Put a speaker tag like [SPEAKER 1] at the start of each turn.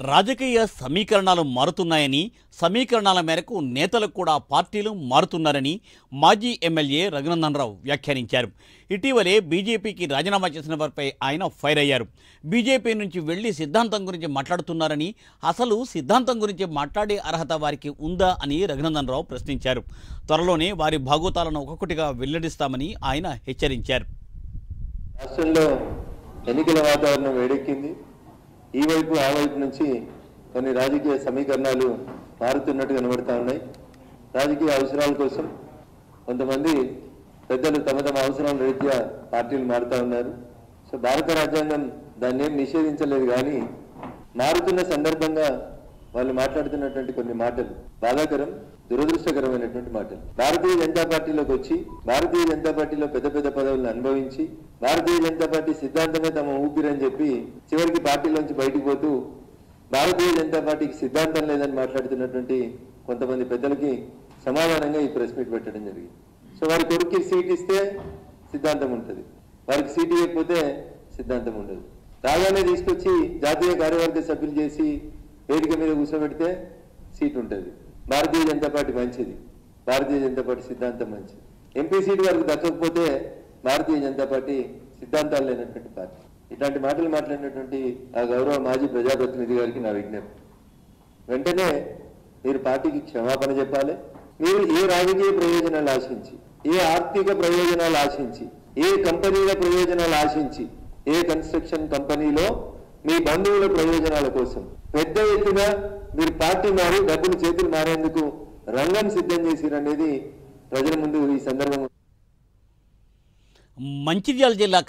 [SPEAKER 1] రాజకీయ సమీకరణాలు మారుతున్నాయని, సమీకరణాల మేరకు నేతలకు కూడా పార్టీలు మారుతున్నారని మాజీ ఎమ్మెల్యే రఘునందన్ రావు వ్యాఖ్యానించారు. ఇటీవలే బీజేపీకి రాజీనామా చేసిన వారిపై ఆయన ఫైర్ అయ్యారు. బీజేపీ నుంచి వెళ్లి సిద్ధాంతం గురించి మాట్లాడుతున్నారని, అసలు సిద్ధాంతం గురించి మాట్లాడే అర్హత వారికి ఉందా అని రఘునందన్ రావు ప్రశ్నించారు. త్వరలోనే వారి భాగోతాలను ఒక్కొక్కటిగా వెల్లడిస్తామని ఆయన హెచ్చరించారు.
[SPEAKER 2] రాష్ట్రంలో ఎన్నికల వాతావరణం వేడెక్కింది. ఈ వైపు ఆ వైపు నుంచి కొన్ని రాజకీయ సమీకరణాలు మారుతున్నట్టు కనబడతా ఉన్నాయి. రాజకీయ అవసరాల కోసం కొంతమంది పెద్దలు తమ తమ అవసరాల రీత్యా పార్టీలు మారుతూ ఉన్నారు. సో భారత రాజ్యాంగం దాన్ని ఏం నిషేధించలేదు, కానీ మారుతున్న సందర్భంగా వాళ్ళు మాట్లాడుతున్నటువంటి కొన్ని మాటలు బాధాకరం, దురదృష్టకరమైనటువంటి మాటలు. భారతీయ జనతా పార్టీలోకి వచ్చి భారతీయ జనతా పార్టీలో పెద్ద పెద్ద పదవులను అనుభవించి భారతీయ జనతా పార్టీ సిద్ధాంతమే తమ ఊపిరని చెప్పి చివరికి పార్టీలోంచి బయటకు పోతూ భారతీయ జనతా పార్టీకి సిద్ధాంతం లేదని మాట్లాడుతున్నటువంటి కొంతమంది పెద్దలకి సమాధానంగా ఈ ప్రెస్ మీట్ పెట్టడం జరిగింది. సో వారి కొడుక్కి సీట్ ఇస్తే సిద్ధాంతం ఉంటుంది, వారికి సీట్ ఇవ్వకపోతే సిద్ధాంతం ఉండదు. రాగానే తీసుకొచ్చి జాతీయ కార్యవర్గ సభ్యులు చేసి వేదిక మీద కూర్చోబెడితే సీట్ ఉంటుంది. భారతీయ జనతా పార్టీ మంచిది, భారతీయ జనతా పార్టీ సిద్ధాంతం మంచిది. ఎంపీ సీట్ వారికి దక్కకపోతే భారతీయ జనతా పార్టీ సిద్ధాంతాలు లేనటువంటి పార్టీ. ఇట్లాంటి మాటలు మాట్లాడినటువంటి ఆ గౌరవ మాజీ ప్రజాప్రతినిధి గారికి నా విజ్ఞప్తి, వెంటనే మీరు పార్టీకి క్షమాపణ చెప్పాలి. మీరు ఏ రాజకీయ ప్రయోజనాలు ఆశించి, ఏ ఆర్థిక ప్రయోజనాలు ఆశించి, ఏ కంపెనీల ప్రయోజనాలు ఆశించి, ఏ కన్స్ట్రక్షన్ కంపెనీలో మీ బంధువుల ప్రయోజనాల కోసం పెద్ద ఎత్తున మీరు పార్టీ మారి డబ్బులు చేతులు మారేందుకు రంగం సిద్ధం చేసిరనేది ప్రజల ముందు ఈ సందర్భంగా
[SPEAKER 1] మంచిర్యాల జిల్లా